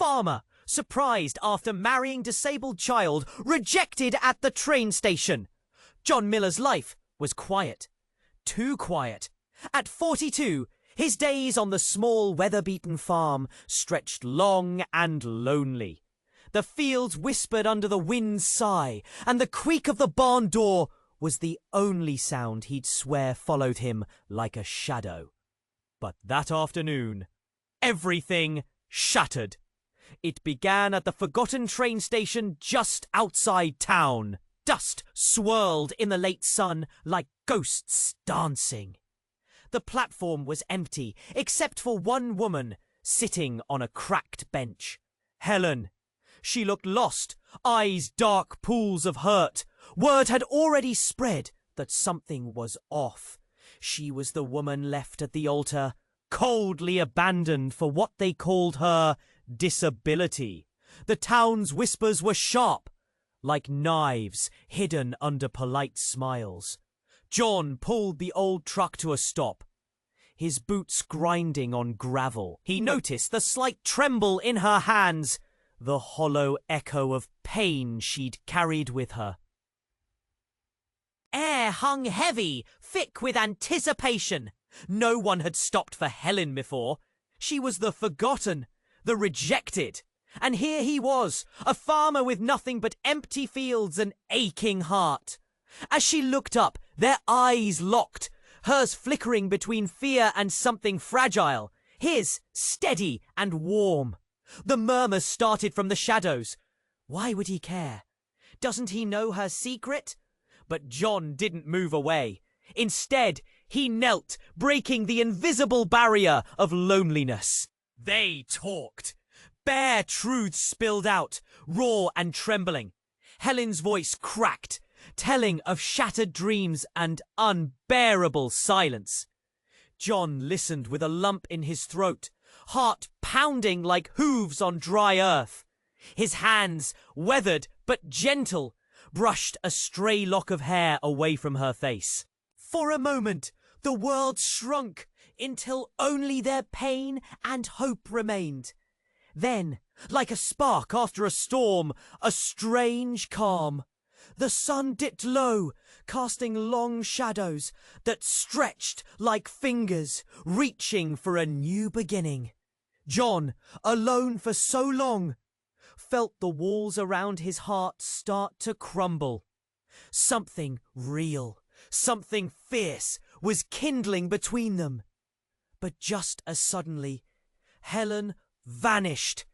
Farmer, surprised after marrying disabled child, rejected at the train station. John Miller's life was quiet. Too quiet. At 42, his days on the small weather-beaten farm stretched long and lonely. The fields whispered under the wind's sigh, and the creak of the barn door was the only sound he'd swear followed him like a shadow. But that afternoon, everything shattered. It began at the forgotten train station just outside town. Dust swirled in the late sun like ghosts dancing. The platform was empty, except for one woman sitting on a cracked bench. Helen. She looked lost, eyes dark pools of hurt. Word had already spread that something was off. She was the woman left at the altar, coldly abandoned for what they called her disability. The town's whispers were sharp, like knives hidden under polite smiles. John pulled the old truck to a stop, his boots grinding on gravel. He noticed the slight tremble in her hands, the hollow echo of pain she'd carried with her. Air hung heavy, thick with anticipation. No one had stopped for Helen before. She was the forgotten, the rejected. And here he was, a farmer with nothing but empty fields and aching heart. As she looked up, their eyes locked, hers flickering between fear and something fragile, his steady and warm. The murmurs started from the shadows. Why would he care? Doesn't he know her secret? But John didn't move away. Instead, he knelt, breaking the invisible barrier of loneliness. They talked. Bare truths spilled out, raw and trembling. Helen's voice cracked, telling of shattered dreams and unbearable silence. John listened with a lump in his throat, heart pounding like hooves on dry earth. His hands, weathered but gentle, brushed a stray lock of hair away from her face. For a moment, the world shrunk until only their pain and hope remained. Then, like a spark after a storm, a strange calm. The sun dipped low, casting long shadows that stretched like fingers, reaching for a new beginning. John, alone for so long, felt the walls around his heart start to crumble. Something real, something fierce was kindling between them. But just as suddenly, Helen vanished.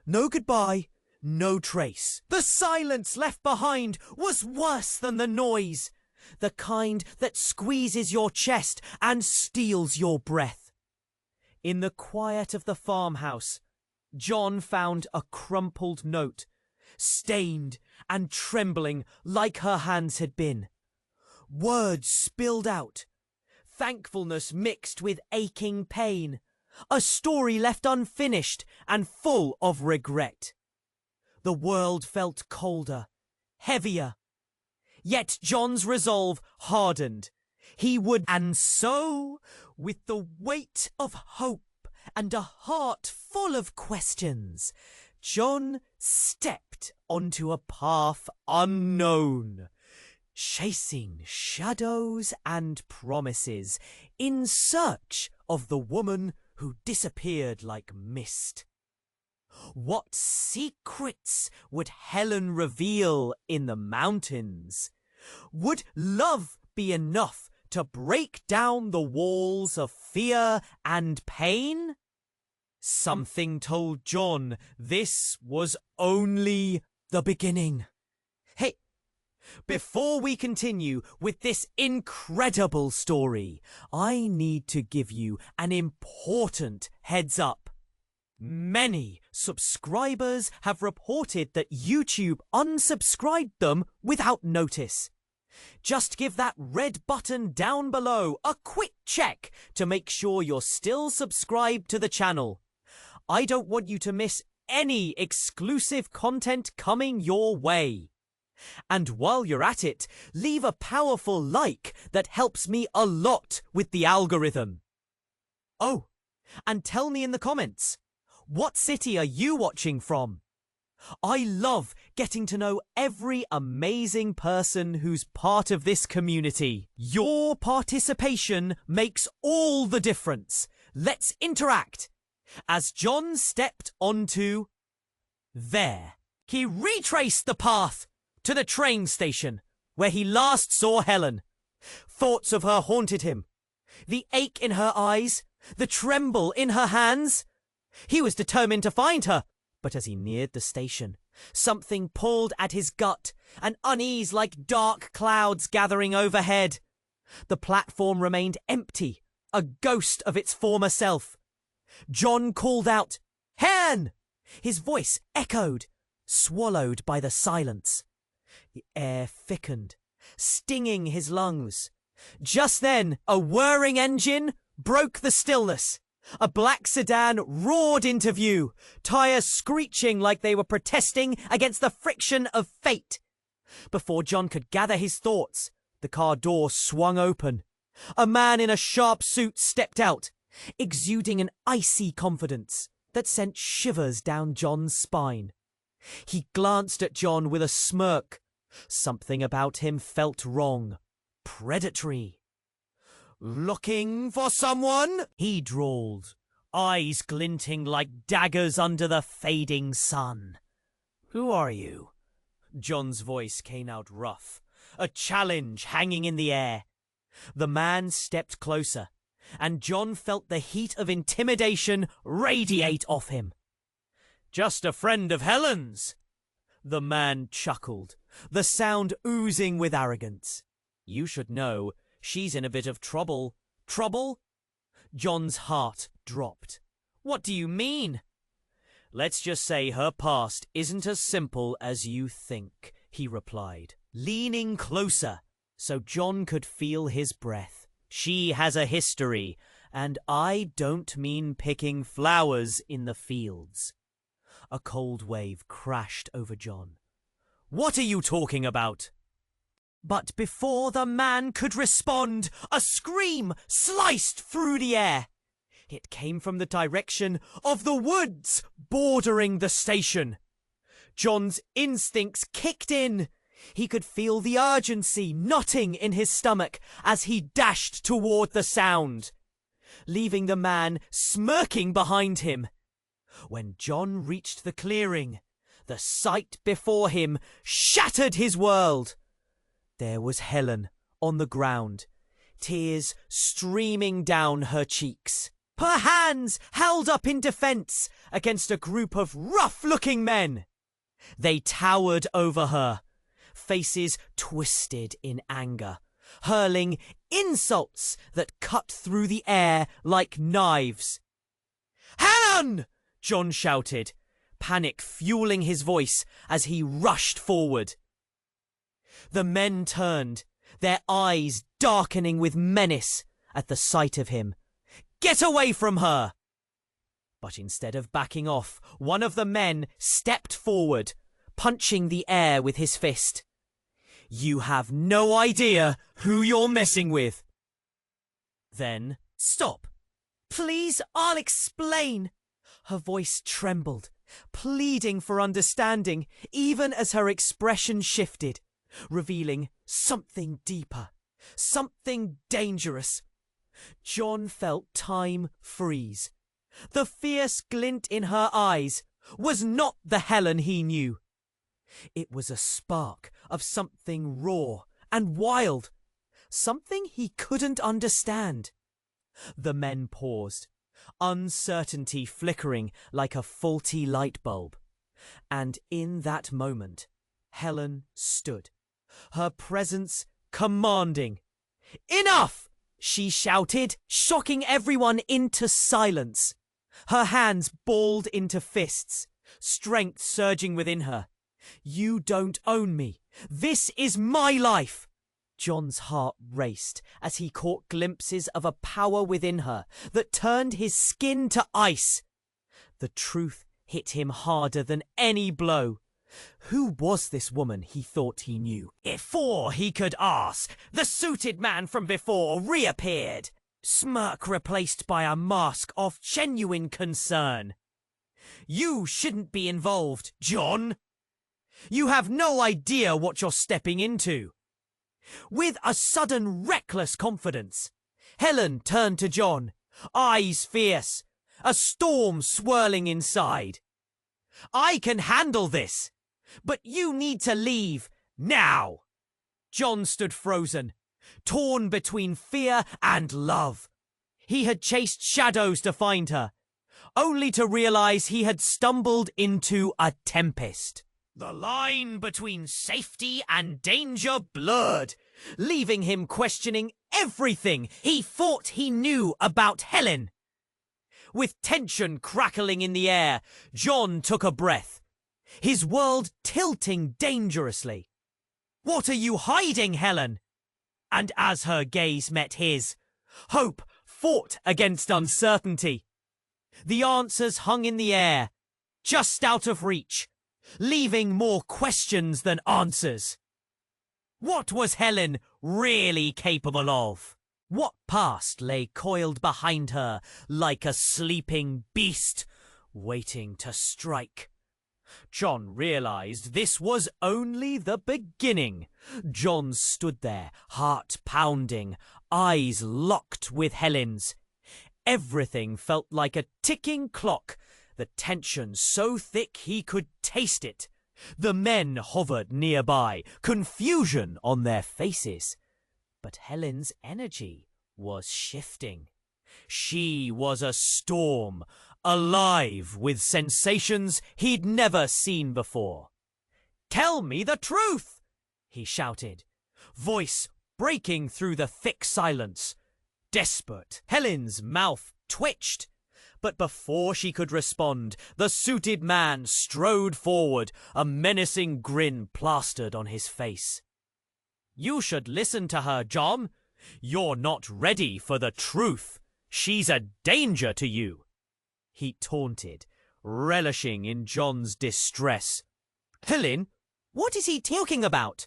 No goodbye, no trace. The silence left behind was worse than the noise, the kind that squeezes your chest and steals your breath. In the quiet of the farmhouse, John found a crumpled note, stained and trembling like her hands had been. Words spilled out, thankfulness mixed with aching pain, a story left unfinished and full of regret. The world felt colder, heavier. Yet John's resolve hardened. He would, and so, with the weight of hope and a heart full of questions, John stepped onto a path unknown, chasing shadows and promises in search of the woman who disappeared like mist. What secrets would Helen reveal in the mountains? Would love be enough to break down the walls of fear and pain? Something told John this was only the beginning. Hey, before we continue with this incredible story, I need to give you an important heads up. Many subscribers have reported that YouTube unsubscribed them without notice. Just give that red button down below a quick check to make sure you're still subscribed to the channel. I don't want you to miss any exclusive content coming your way. And while you're at it, leave a powerful like that helps me a lot with the algorithm. Oh, and tell me in the comments, What city are you watching from? I love getting to know every amazing person who's part of this community. Your participation makes all the difference. Let's interact. As John stepped onto there, he retraced the path to the train station where he last saw Helen. Thoughts of her haunted him. The ache in her eyes, the tremble in her hands. He was determined to find her, but as he neared the station, something pulled at his gut, an unease like dark clouds gathering overhead. The platform remained empty, a ghost of its former self. John called out, "Helen!" His voice echoed, swallowed by the silence. The air thickened, stinging his lungs. Just then, a whirring engine broke the stillness. A black sedan roared into view, tires screeching like they were protesting against the friction of fate. Before John could gather his thoughts, the car door swung open. A man in a sharp suit stepped out, exuding an icy confidence that sent shivers down John's spine. He glanced at John with a smirk. Something about him felt wrong, predatory. "Looking for someone?" he drawled, eyes glinting like daggers under the fading sun. "Who are you?" John's voice came out rough, a challenge hanging in the air. The man stepped closer, and John felt the heat of intimidation radiate off him. "Just a friend of Helen's." The man chuckled, the sound oozing with arrogance. "You should know. She's in a bit of trouble." "Trouble?" John's heart dropped. "What do you mean?" "Let's just say her past isn't as simple as you think," he replied, leaning closer so John could feel his breath. "She has a history, and I don't mean picking flowers in the fields." A cold wave crashed over John. "What are you talking about?" But before the man could respond, a scream sliced through the air. It came from the direction of the woods bordering the station. John's instincts kicked in. He could feel the urgency knotting in his stomach as he dashed toward the sound, leaving the man smirking behind him. When John reached the clearing, the sight before him shattered his world. There was Helen on the ground, tears streaming down her cheeks. Her hands held up in defense against a group of rough-looking men. They towered over her, faces twisted in anger, hurling insults that cut through the air like knives. "Helen!" John shouted, panic fueling his voice as he rushed forward. The men turned, their eyes darkening with menace at the sight of him. "Get away from her!" But instead of backing off, one of the men stepped forward, punching the air with his fist. "You have no idea who you're messing with." Then, "Stop! Please, I'll explain." Her voice trembled, pleading for understanding, even as her expression shifted, revealing something deeper, something dangerous. John felt time freeze. The fierce glint in her eyes was not the Helen he knew. It was a spark of something raw and wild, something he couldn't understand. The men paused, uncertainty flickering like a faulty light bulb. And in that moment, Helen stood, her presence commanding. "Enough!" she shouted, shocking everyone into silence. Her hands balled into fists, strength surging within her. "You don't own me. This is my life." John's heart raced as he caught glimpses of a power within her that turned his skin to ice. The truth hit him harder than any blow. Who was this woman he thought he knew? Before he could ask, the suited man from before reappeared, smirk replaced by a mask of genuine concern. You shouldn't be involved, John. You have no idea what you're stepping into. With a sudden reckless confidence, Helen turned to John, eyes fierce, a storm swirling inside. I can handle this, but you need to leave now. John stood frozen, torn between fear and love. He had chased shadows to find her, only to realize he had stumbled into a tempest. The line between safety and danger blurred, leaving him questioning everything he thought he knew about Helen. With tension crackling in the air, John took a breath, his world tilting dangerously. What are you hiding, Helen? And as her gaze met his, hope fought against uncertainty. The answers hung in the air, just out of reach, leaving more questions than answers. What was Helen really capable of? What past lay coiled behind her like a sleeping beast, waiting to strike? John realized this was only the beginning. John stood there, heart pounding, eyes locked with Helen's. Everything felt like a ticking clock, the tension so thick he could taste it. The men hovered nearby, confusion on their faces. But Helen's energy was shifting. She was a storm, alive with sensations he'd never seen before. "Tell me the truth!" he shouted, voice breaking through the thick silence. Desperate, Helen's mouth twitched. But before she could respond, the suited man strode forward, a menacing grin plastered on his face. "You should listen to her, John. You're not ready for the truth. She's a danger to you," he taunted, relishing in John's distress. "Helen, what is he talking about?"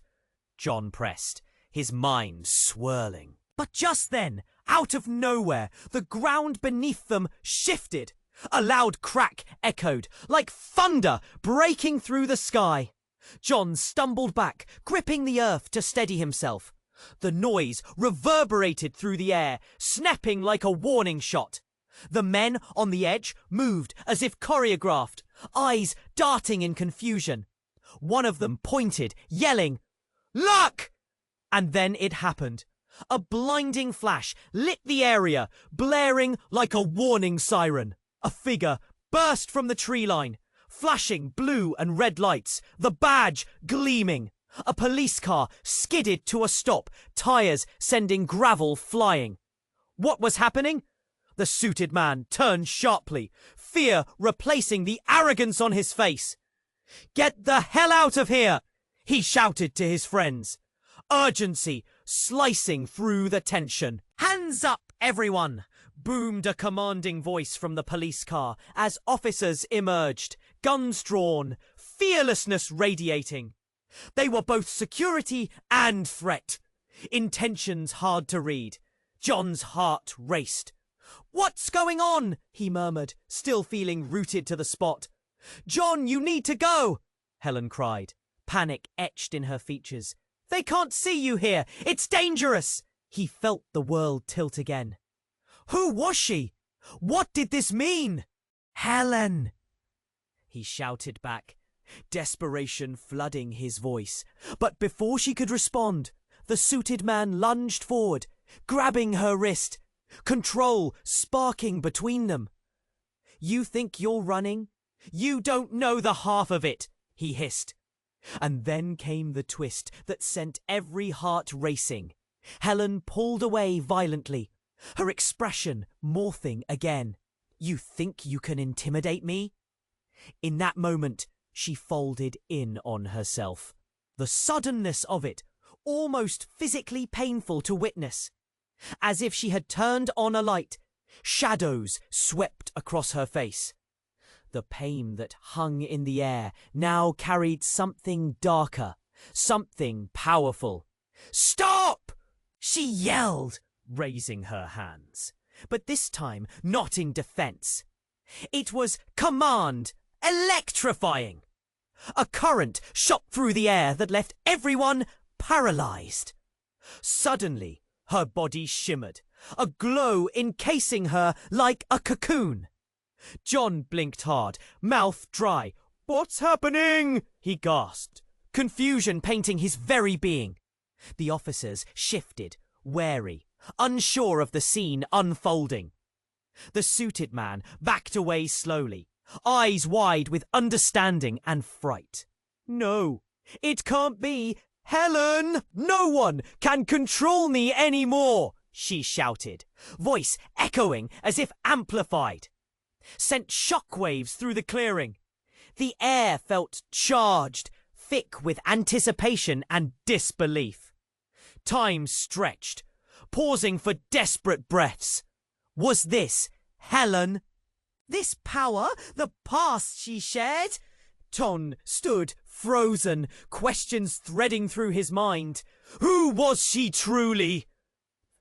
John pressed, his mind swirling. But just then, out of nowhere, the ground beneath them shifted. A loud crack echoed, like thunder breaking through the sky. John stumbled back, gripping the earth to steady himself. The noise reverberated through the air, snapping like a warning shot. The men on the edge moved as if choreographed, eyes darting in confusion. One of them pointed, yelling, "Look!" And then it happened. A blinding flash lit the area, blaring like a warning siren. A figure burst from the tree line, flashing blue and red lights, the badge gleaming. A police car skidded to a stop, tires sending gravel flying. What was happening? The suited man turned sharply, fear replacing the arrogance on his face. "Get the hell out of here!" he shouted to his friends. Urgency slicing through the tension. "Hands up, everyone!" boomed a commanding voice from the police car as officers emerged, guns drawn, fearlessness radiating. They were both security and threat. Intentions hard to read. John's heart raced. "What's going on?" he murmured, still feeling rooted to the spot. "John, you need to go!" Helen cried, panic etched in her features. "They can't see you here! It's dangerous!" He felt the world tilt again. Who was she? What did this mean? "Helen!" he shouted back, desperation flooding his voice. But before she could respond, the suited man lunged forward, grabbing her wrist, control sparking between them. "You think you're running? You don't know the half of it," he hissed. And then came the twist that sent every heart racing. Helen pulled away violently, her expression morphing again. "You think you can intimidate me?" In that moment, she folded in on herself. The suddenness of it, almost physically painful to witness. As if she had turned on a light, shadows swept across her face. The pain that hung in the air now carried something darker, something powerful. "Stop!" she yelled, raising her hands. But this time not in defense. It was command, electrifying. A current shot through the air that left everyone paralyzed. Suddenly, her body shimmered, a glow encasing her like a cocoon. John blinked hard, mouth dry. "What's happening?" he gasped, confusion painting his very being. The officers shifted, wary, unsure of the scene unfolding. The suited man backed away slowly, eyes wide with understanding and fright. "No, it can't be! Helen! No one can control me anymore!" she shouted, voice echoing as if amplified. Sent shockwaves through the clearing. The air felt charged, thick with anticipation and disbelief. Time stretched, pausing for desperate breaths. Was this Helen? This power, the past she shared? Ton stood frozen, questions threading through his mind. Who was she truly?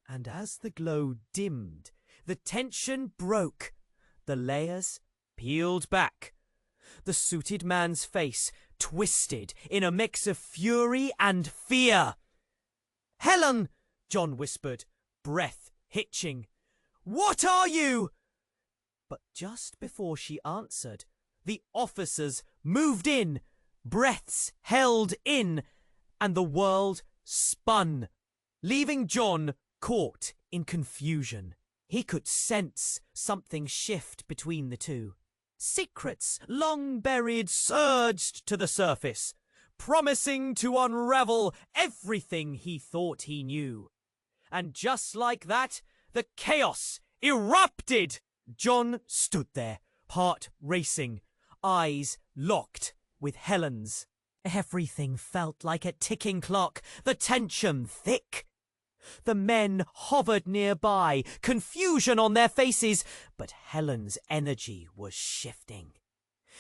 And as the glow dimmed, the tension broke. The layers peeled back. The suited man's face twisted in a mix of fury and fear. "Helen!" John whispered, breath hitching. "What are you?" But just before she answered, the officers moved in, breaths held in, and the world spun, leaving John caught in confusion. He could sense something shift between the two. Secrets long buried surged to the surface, promising to unravel everything he thought he knew. And just like that, the chaos erupted. John stood there, heart racing, eyes locked with Helen's. Everything felt like a ticking clock, the tension thick. The men hovered nearby, confusion on their faces, but Helen's energy was shifting.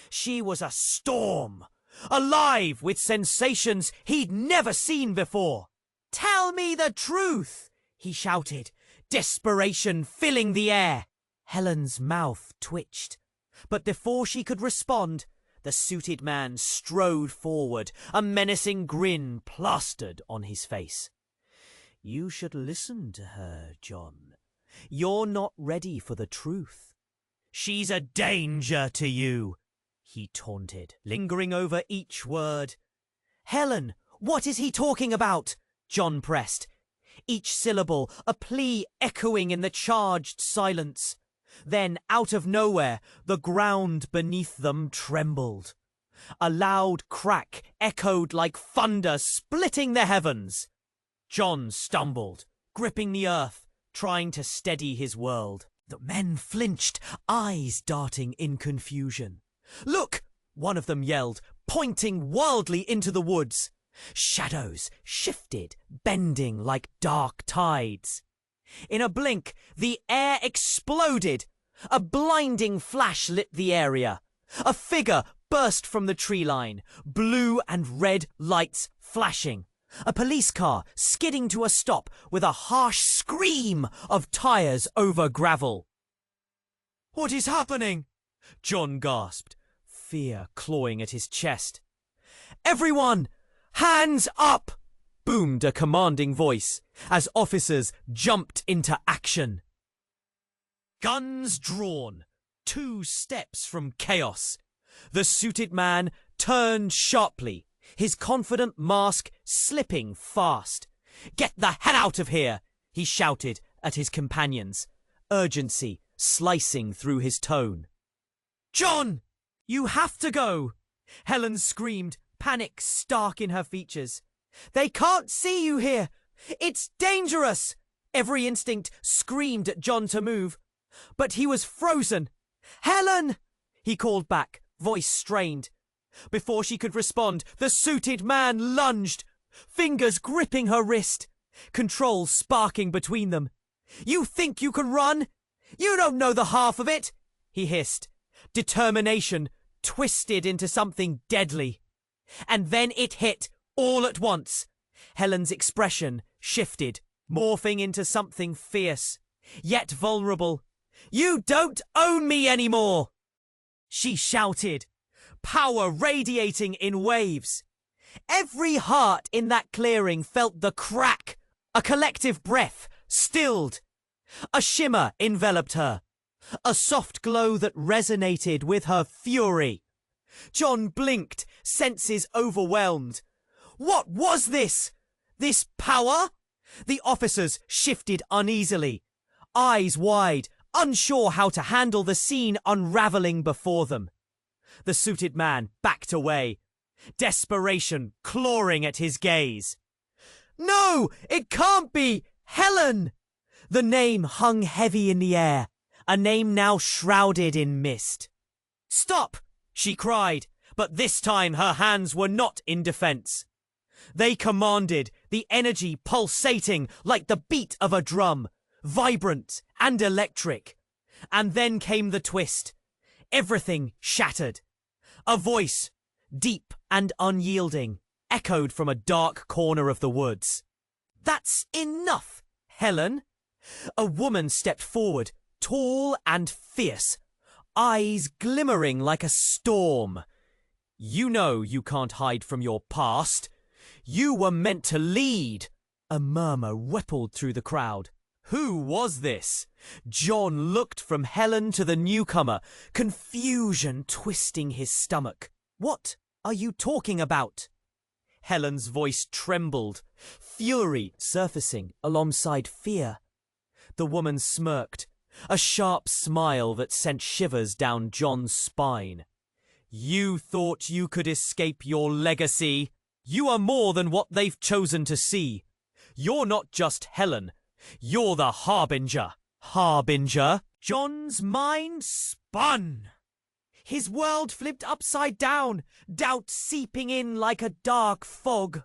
She was a storm, alive with sensations he'd never seen before. "Tell me the truth!" he shouted, desperation filling the air. Helen's mouth twitched, but before she could respond, the suited man strode forward, a menacing grin plastered on his face. "You should listen to her, John. You're not ready for the truth. She's a danger to you," he taunted, lingering over each word. "Helen, what is he talking about?" John pressed, each syllable a plea echoing in the charged silence. Then, out of nowhere, the ground beneath them trembled. A loud crack echoed like thunder splitting the heavens. John stumbled, gripping the earth, trying to steady his world. The men flinched, eyes darting in confusion. "Look!" one of them yelled, pointing wildly into the woods. Shadows shifted, bending like dark tides. In a blink, the air exploded. A blinding flash lit the area. A figure burst from the tree line, blue and red lights flashing. A police car skidding to a stop with a harsh scream of tires over gravel. "What is happening?" John gasped, fear clawing at his chest. "Everyone, hands up!" boomed a commanding voice as officers jumped into action. Guns drawn, 2 steps from chaos. The suited man turned sharply, his confident mask slipping fast. "Get the hell out of here!" he shouted at his companions, urgency slicing through his tone. "John, you have to go!" Helen screamed, panic stark in her features. "They can't see you here! It's dangerous!" Every instinct screamed at John to move, but he was frozen. "Helen!" he called back, voice strained. Before she could respond, the suited man lunged, fingers gripping her wrist, control sparking between them. "You think you can run? You don't know the half of it!" he hissed, determination twisted into something deadly. And then it hit, all at once. Helen's expression shifted, morphing into something fierce, yet vulnerable. "You don't own me anymore!" she shouted, power radiating in waves. Every heart in that clearing felt the crack. A collective breath stilled. A shimmer enveloped her. A soft glow that resonated with her fury. John blinked, senses overwhelmed. What was this? This power? The officers shifted uneasily, eyes wide, unsure how to handle the scene unraveling before them. The suited man backed away, desperation clawing at his gaze. No, it can't be! Helen! The name hung heavy in the air, a name now shrouded in mist. Stop! She cried, but this time her hands were not in defense. They commanded, the energy pulsating like the beat of a drum, vibrant and electric. And then came the twist. Everything shattered. A voice, deep and unyielding, echoed from a dark corner of the woods. That's enough, Helen. A woman stepped forward, tall and fierce, eyes glimmering like a storm. You know you can't hide from your past. You were meant to lead. A murmur rippled through the crowd. Who was this? John looked from Helen to the newcomer, confusion twisting his stomach. What are you talking about? Helen's voice trembled, fury surfacing alongside fear. The woman smirked, a sharp smile that sent shivers down John's spine. You thought you could escape your legacy? You are more than what they've chosen to see. You're not just Helen. You're the Harbinger. Harbinger? John's mind spun. His world flipped upside down, doubt seeping in like a dark fog.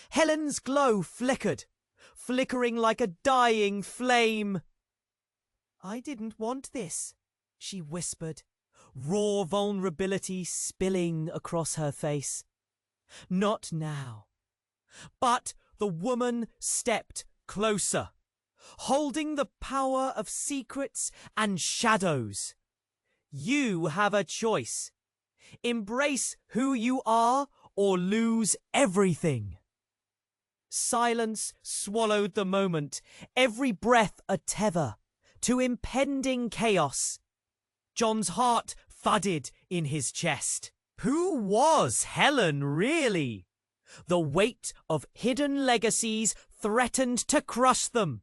Helen's glow flickered, flickering like a dying flame. I didn't want this, she whispered, raw vulnerability spilling across her face. Not now. But the woman stepped closer, holding the power of secrets and shadows. You have a choice. Embrace who you are or lose everything. Silence swallowed the moment, every breath a tether to impending chaos. John's heart thudded in his chest. Who was Helen really? The weight of hidden legacies threatened to crush them.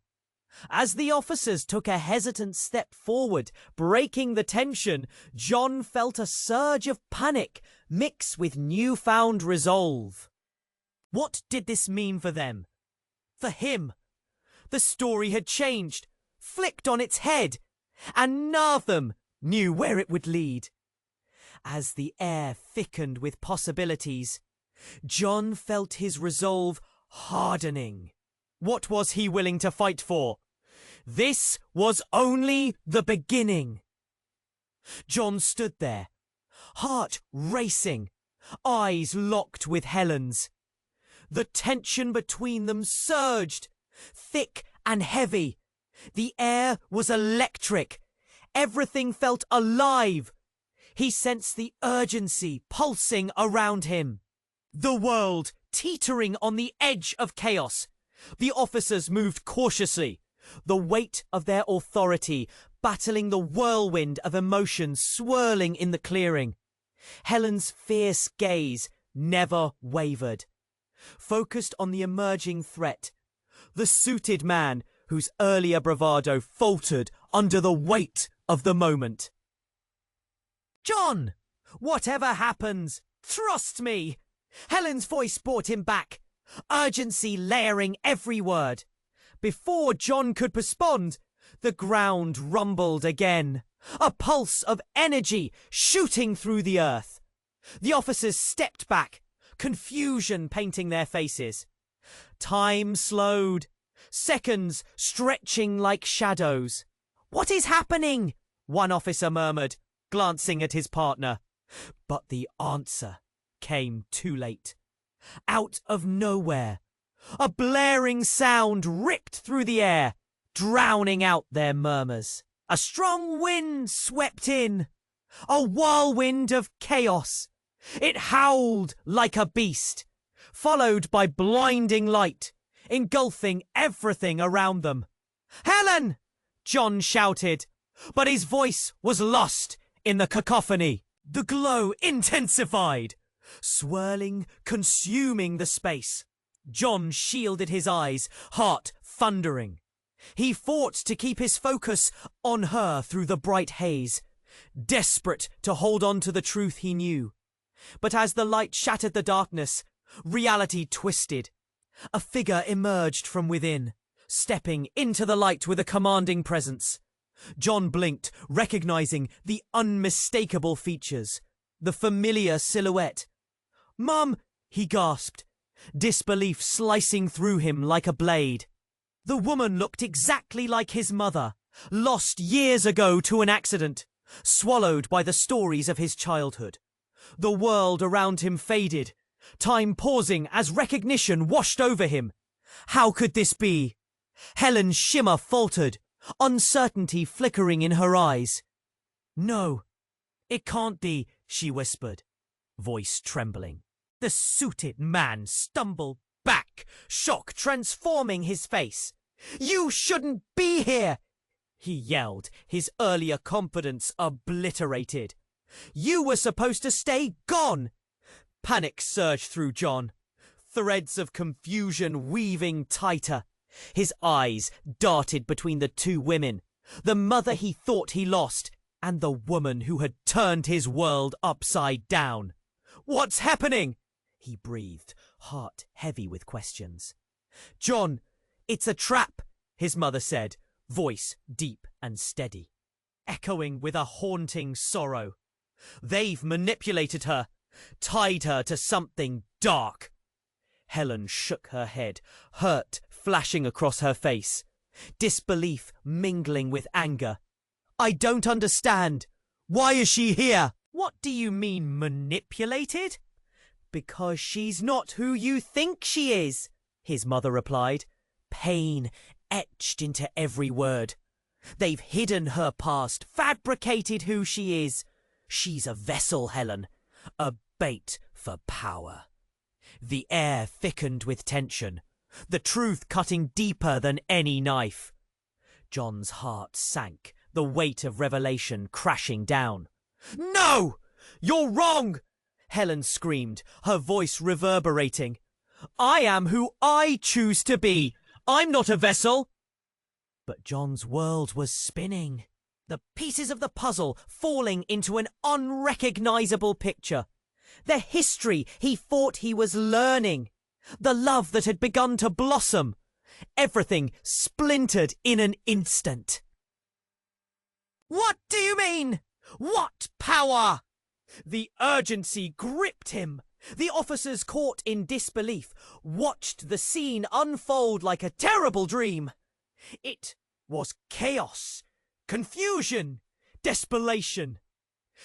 As the officers took a hesitant step forward, breaking the tension, John felt a surge of panic mix with newfound resolve. What did this mean for them? For him? The story had changed, flicked on its head, and none of them knew where it would lead. As the air thickened with possibilities, John felt his resolve hardening. What was he willing to fight for? This was only the beginning. John stood there, heart racing, eyes locked with Helen's. The tension between them surged, thick and heavy. The air was electric. Everything felt alive. He sensed the urgency pulsing around him. The world teetering on the edge of chaos. The officers moved cautiously, the weight of their authority battling the whirlwind of emotion swirling in the clearing. Helen's fierce gaze never wavered, focused on the emerging threat, the suited man whose earlier bravado faltered under the weight of the moment. John, whatever happens, trust me. Helen's voice brought him back, urgency layering every word. Before John could respond, the ground rumbled again, a pulse of energy shooting through the earth. The officers stepped back, confusion painting their faces. Time slowed, seconds stretching like shadows. What is happening? One officer murmured, glancing at his partner. But the answer came too late. Out of nowhere, a blaring sound ripped through the air, drowning out their murmurs. A strong wind swept in, A whirlwind of chaos. It howled like a beast, followed by blinding light, engulfing everything around them. "Helen!" John shouted, but his voice was lost in the cacophony. The glow intensified, swirling, consuming the space. John shielded his eyes, heart thundering. He fought to keep his focus on her through the bright haze, desperate to hold on to the truth he knew. But as the light shattered the darkness, reality twisted. A figure emerged from within, stepping into the light with a commanding presence. John blinked, recognizing the unmistakable features, the familiar silhouette. "Mum!" he gasped, disbelief slicing through him like a blade. The woman looked exactly like his mother, lost years ago to an accident, swallowed by the stories of his childhood. The world around him faded, time pausing as recognition washed over him. How could this be? Helen's shimmer faltered, uncertainty flickering in her eyes. "No, it can't be," she whispered, voice trembling. The suited man stumbled back, shock transforming his face. "You shouldn't be here!" he yelled, his earlier confidence obliterated. "You were supposed to stay gone!" Panic surged through John, threads of confusion weaving tighter. His eyes darted between the two women, the mother he thought he lost, and the woman who had turned his world upside down. "What's happening?" he breathed, heart heavy with questions. "John, it's a trap," his mother said, voice deep and steady, echoing with a haunting sorrow. "They've manipulated her, tied her to something dark." Helen shook her head, hurt flashing across her face, disbelief mingling with anger. "I don't understand. Why is she here?" "What do you mean, manipulated?" "Because she's not who you think she is," his mother replied, pain etched into every word. "They've hidden her past, fabricated who she is. She's a vessel, Helen, a bait for power." The air thickened with tension, the truth cutting deeper than any knife. John's heart sank, the weight of revelation crashing down. "No! You're wrong!" Helen screamed, her voice reverberating. "I am who I choose to be. I'm not a vessel." But John's world was spinning, the pieces of the puzzle falling into an unrecognizable picture. The history he thought he was learning, the love that had begun to blossom, everything splintered in an instant. "What do you mean? What power?" The urgency gripped him. The officers, caught in disbelief, watched the scene unfold like a terrible dream. It was chaos, confusion, desperation.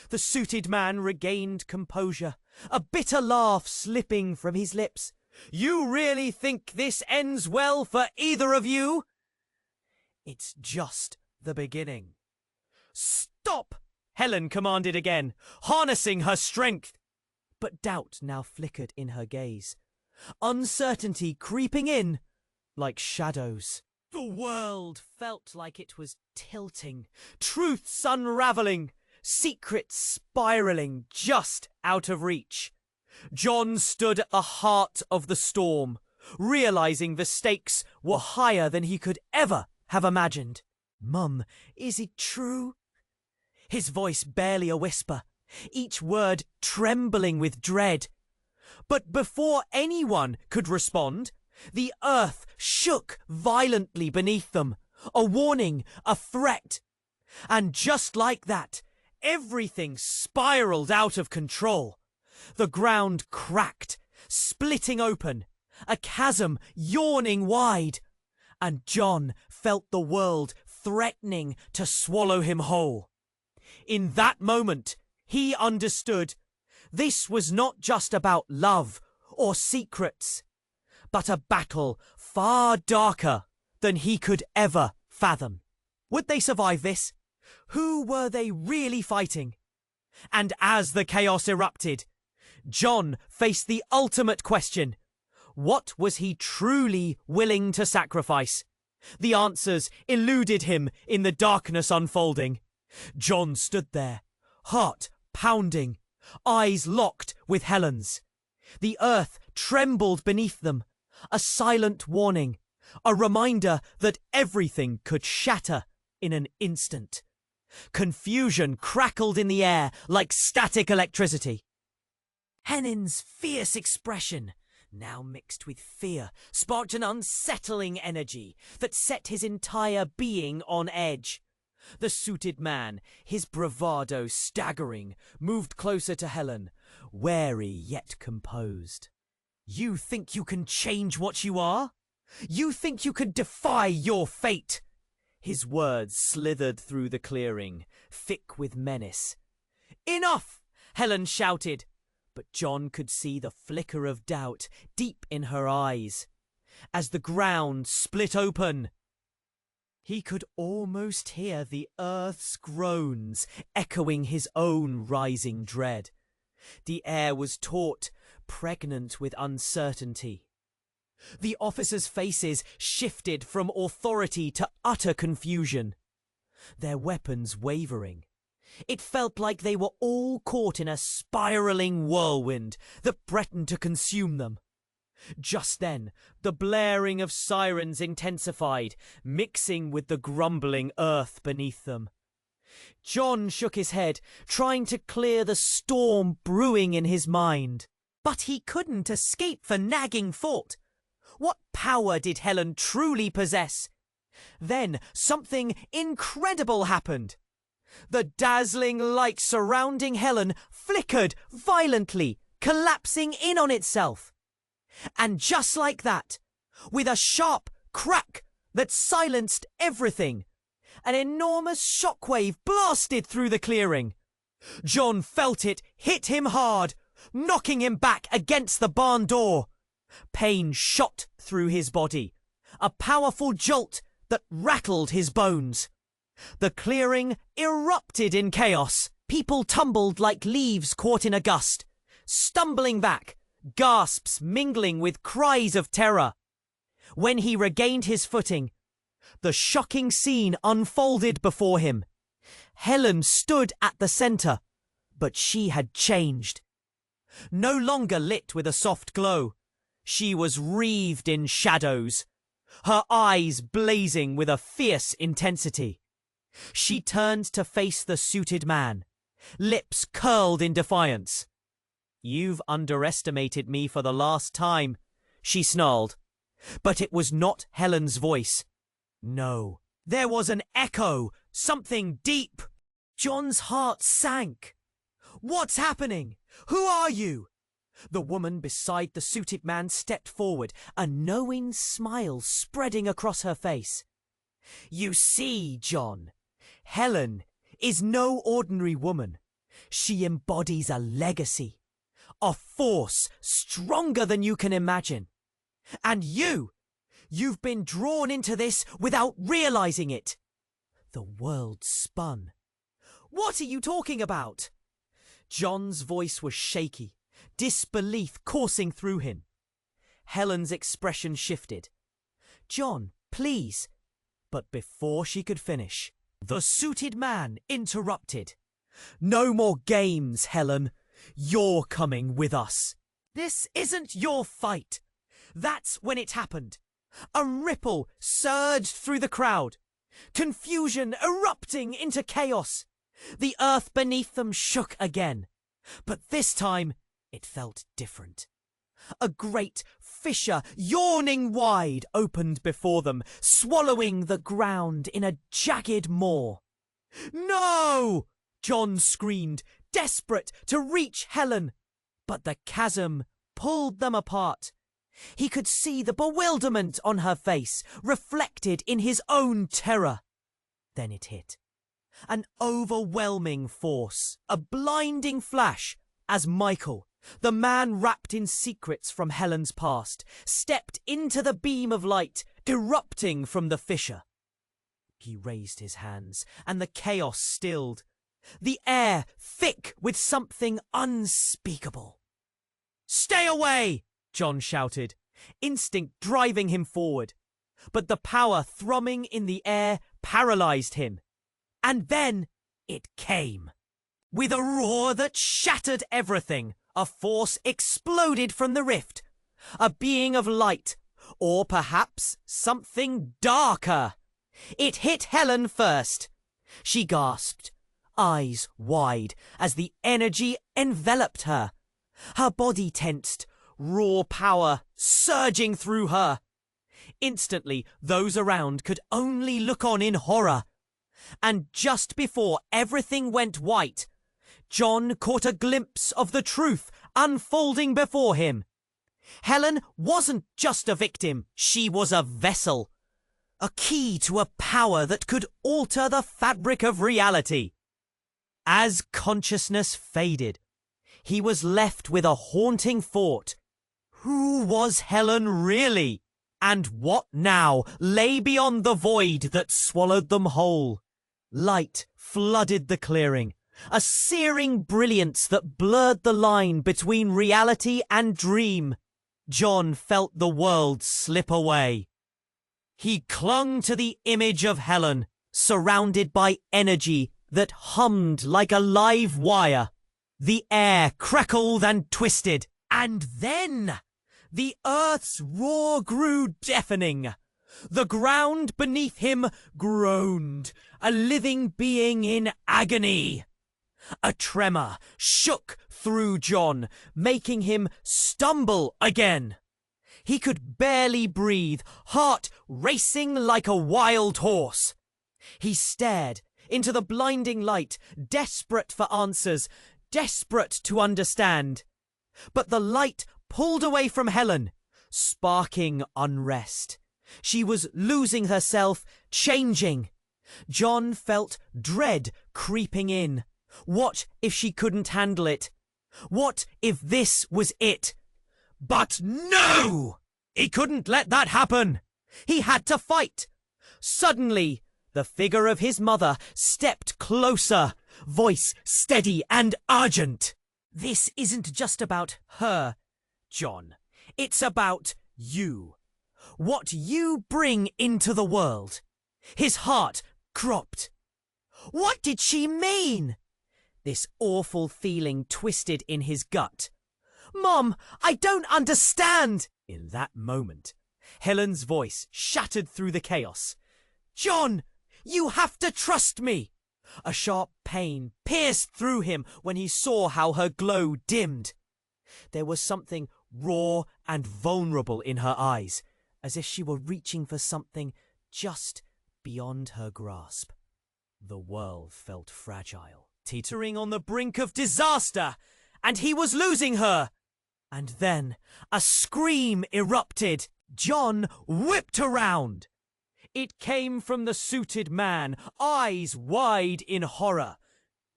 The suited man regained composure, a bitter laugh slipping from his lips. "You really think this ends well for either of you?" "It's just the beginning." "Stop!" Helen commanded again, harnessing her strength. But doubt now flickered in her gaze, uncertainty creeping in like shadows. The world felt like it was tilting, truths unraveling, secrets spiraling just out of reach. John stood at the heart of the storm, realizing the stakes were higher than he could ever have imagined. "Mum, is it true?" His voice barely a whisper, each word trembling with dread. But before anyone could respond, the earth shook violently beneath them, a warning, a threat. And just like that, everything spiraled out of control. The ground cracked, splitting open, a chasm yawning wide. And John felt the world threatening to swallow him whole. In that moment, he understood this was not just about love or secrets, but a battle far darker than he could ever fathom. Would they survive this? Who were they really fighting? And as the chaos erupted, John faced the ultimate question. What was he truly willing to sacrifice? The answers eluded him in the darkness unfolding. John stood there, heart pounding, eyes locked with Helen's. The earth trembled beneath them, a silent warning, a reminder that everything could shatter in an instant. Confusion crackled in the air like static electricity. Helen's fierce expression, now mixed with fear, sparked an unsettling energy that set his entire being on edge. The suited man, his bravado staggering, moved closer to Helen, wary yet composed. "You think you can change what you are? You think you could defy your fate?" His words slithered through the clearing, thick with menace. "Enough!" Helen shouted, but John could see the flicker of doubt deep in her eyes. As the ground split open, he could almost hear the earth's groans echoing his own rising dread. The air was taut, pregnant with uncertainty. The officers' faces shifted from authority to utter confusion, their weapons wavering. It felt like they were all caught in a spiraling whirlwind that threatened to consume them. Just then, the blaring of sirens intensified, mixing with the grumbling earth beneath them. John shook his head, trying to clear the storm brewing in his mind. But he couldn't escape the nagging thought. What power did Helen truly possess? Then something incredible happened. The dazzling light surrounding Helen flickered violently, collapsing in on itself. And just like that, with a sharp crack that silenced everything, an enormous shockwave blasted through the clearing. John felt it hit him hard, knocking him back against the barn door. Pain shot through his body, a powerful jolt that rattled his bones. The clearing erupted in chaos. People tumbled like leaves caught in a gust, stumbling back, gasps mingling with cries of terror. When he regained his footing, the shocking scene unfolded before him. Helen stood at the center, but she had changed. No longer lit with a soft glow, she was wreathed in shadows, her eyes blazing with a fierce intensity. She turned to face the suited man, lips curled in defiance. "You've underestimated me for the last time," she snarled. But it was not Helen's voice. No, there was an echo, something deep. John's heart sank. "What's happening? Who are you?" The woman beside the suited man stepped forward, a knowing smile spreading across her face. "You see, John, Helen is no ordinary woman. She embodies a legacy, a force stronger than you can imagine. And you've been drawn into this without realizing it." The world spun. "What are you talking about?" John's voice was shaky, disbelief coursing through him. Helen's expression shifted. "John, please." But before she could finish, the suited man interrupted. "No more games, Helen. You're coming with us. This isn't your fight." That's when it happened. A ripple surged through the crowd, confusion erupting into chaos. The earth beneath them shook again, but this time it felt different. A great fissure, yawning wide, opened before them, swallowing the ground in a jagged maw. "No!" John screamed, desperate to reach Helen. But the chasm pulled them apart. He could see the bewilderment on her face, reflected in his own terror. Then it hit. An overwhelming force, a blinding flash, as Michael, the man wrapped in secrets from Helen's past, stepped into the beam of light, erupting from the fissure. He raised his hands, and the chaos stilled. the air thick with something unspeakable. "Stay away!" Jon shouted, instinct driving him forward. But the power thrumming in the air paralyzed him. And then it came. With a roar that shattered everything, a force exploded from the rift. A being of light, or perhaps something darker. It hit Helen first. She gasped, eyes wide, as the energy enveloped her. Her body tensed, raw power surging through her. Instantly, those around could only look on in horror. And just before everything went white, Jon caught a glimpse of the truth unfolding before him. Helen wasn't just a victim, she was a vessel. A key to a power that could alter the fabric of reality. As consciousness faded, he was left with a haunting thought. Who was Helen really? And what now lay beyond the void that swallowed them whole? Light flooded the clearing, a searing brilliance that blurred the line between reality and dream. Jon felt the world slip away. He clung to the image of Helen, surrounded by energy that hummed like a live wire. The air crackled and twisted, and then the earth's roar grew deafening. The ground beneath him groaned, a living being in agony. A tremor shook through Jon, making him stumble again. He could barely breathe, heart racing like a wild horse. He stared into the blinding light, desperate for answers, desperate to understand. But the light pulled away from Helen, sparking unrest. She was losing herself, changing. Jon felt dread creeping in. What if she couldn't handle it? What if this was it? But no! He couldn't let that happen. He had to fight. Suddenly, the figure of his mother stepped closer, voice steady and urgent. This isn't just about her, Jon. It's about you. What you bring into the world. His heart cropped. What did she mean? This awful feeling twisted in his gut. Mom, I don't understand. In that moment, Helen's voice shattered through the chaos. Jon, you have to trust me. A sharp pain pierced through him when he saw how her glow dimmed. There was something raw and vulnerable in her eyes, as if she were reaching for something just beyond her grasp. The world felt fragile, teetering on the brink of disaster, and he was losing her. And then a scream erupted. Jon whipped around. It came from the suited man, eyes wide in horror.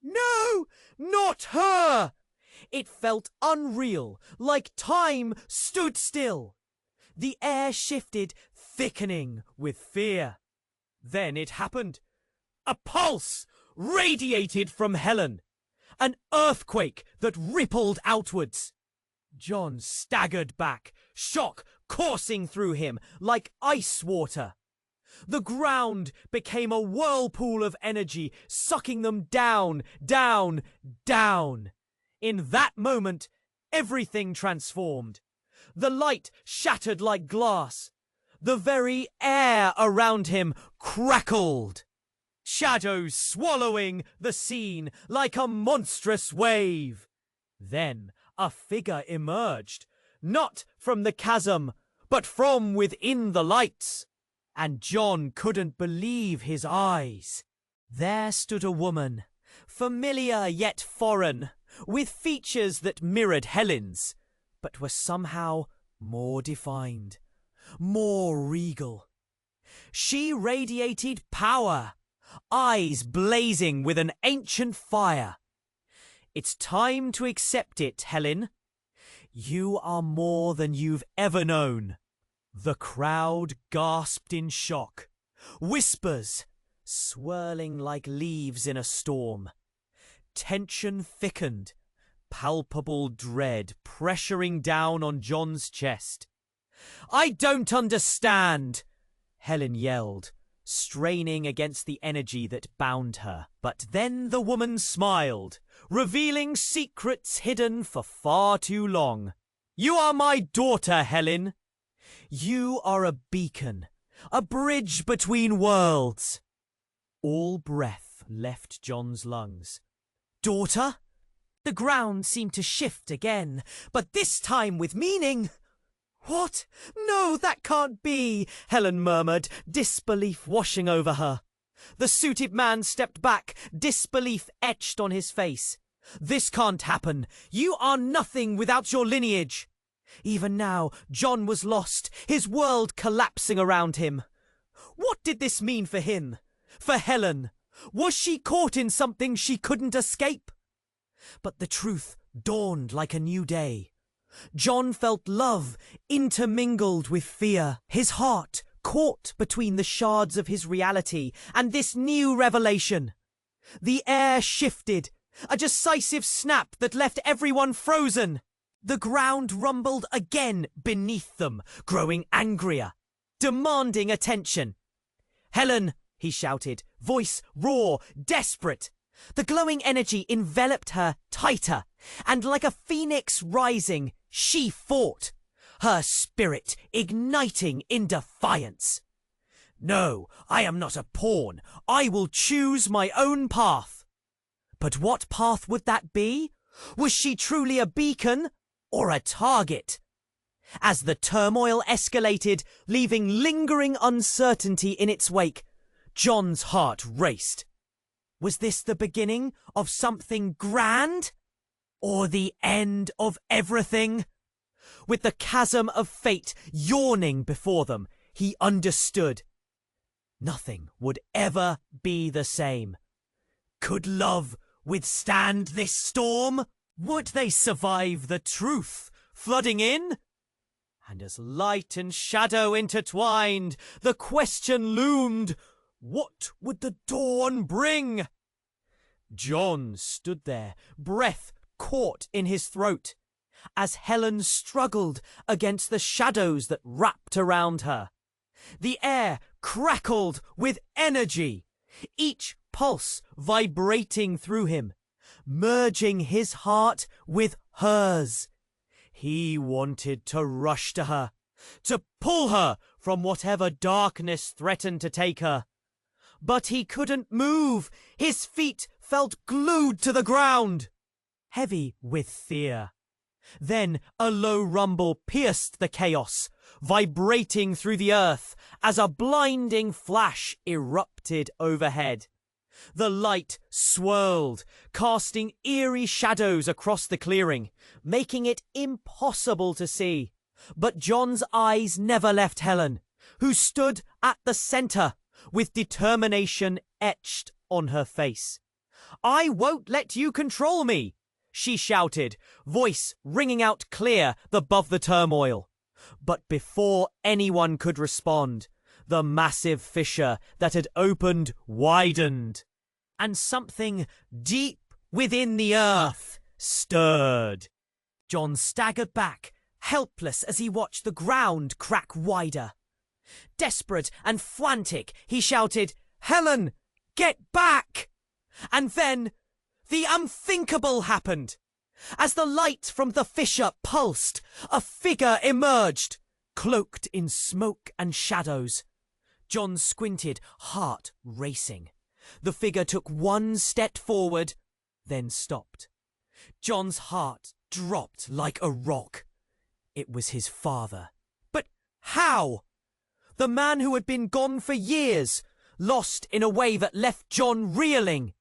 No, not her! It felt unreal, like time stood still. The air shifted, thickening with fear. Then it happened. A pulse radiated from Helen. An earthquake that rippled outwards. Jon staggered back, shock coursing through him like ice water. The ground became a whirlpool of energy, sucking them down, down, down. In that moment, everything transformed. The light shattered like glass. The very air around him crackled. Shadows swallowing the scene like a monstrous wave. Then a figure emerged, not from the chasm, but from within the lights. And Jon couldn't believe his eyes. There stood a woman, familiar yet foreign, with features that mirrored Helen's, but were somehow more defined, more regal. She radiated power, eyes blazing with an ancient fire. It's time to accept it, Helen. You are more than you've ever known. The crowd gasped in shock, whispers swirling like leaves in a storm. Tension thickened, palpable dread pressuring down on John's chest. "I don't understand!" Helen yelled, straining against the energy that bound her. But then the woman smiled, revealing secrets hidden for far too long. "You are my daughter, Helen. You are a beacon, a bridge between worlds." All breath left John's lungs. "Daughter?" The ground seemed to shift again, but this time with meaning. "What? No, that can't be," Helen murmured, disbelief washing over her. The suited man stepped back, disbelief etched on his face. "This can't happen. You are nothing without your lineage." Even now, John was lost, his world collapsing around him. What did this mean for him? For Helen? Was she caught in something she couldn't escape? But the truth dawned like a new day. John felt love intermingled with fear, his heart caught between the shards of his reality and this new revelation. The air shifted, a decisive snap that left everyone frozen. The ground rumbled again beneath them, growing angrier, demanding attention. "Helen!" he shouted, voice raw, desperate. The glowing energy enveloped her tighter, and like a phoenix rising, she fought, her spirit igniting in defiance. "No, I am not a pawn. I will choose my own path." But what path would that be? Was she truly a beacon or a target? As the turmoil escalated, leaving lingering uncertainty in its wake, John's heart raced. Was this the beginning of something grand? Or the end of everything? With the chasm of fate yawning before them, he understood. Nothing would ever be the same. Could love withstand this storm? Would they survive the truth flooding in? And as light and shadow intertwined, the question loomed, what would the dawn bring? John stood there, breath caught in his throat, as Helen struggled against the shadows that wrapped around her. The air crackled with energy, each pulse vibrating through him, merging his heart with hers. He wanted to rush to her, to pull her from whatever darkness threatened to take her. But he couldn't move. His feet felt glued to the ground, heavy with fear. Then a low rumble pierced the chaos, vibrating through the earth as a blinding flash erupted overhead. The light swirled, casting eerie shadows across the clearing, making it impossible to see. But John's eyes never left Helen, who stood at the center, with determination etched on her face. "I won't let you control me," she shouted, voice ringing out clear above the turmoil. But before anyone could respond, the massive fissure that had opened widened, and something deep within the earth stirred. John staggered back, helpless as he watched the ground crack wider. Desperate and frantic, he shouted, "Helen, get back!" And then the unthinkable happened. As the light from the fissure pulsed, a figure emerged, cloaked in smoke and shadows. John squinted, heart racing. The figure took one step forward, then stopped. John's heart dropped like a rock. It was his father. But how? The man who had been gone for years, lost in a way that left John reeling.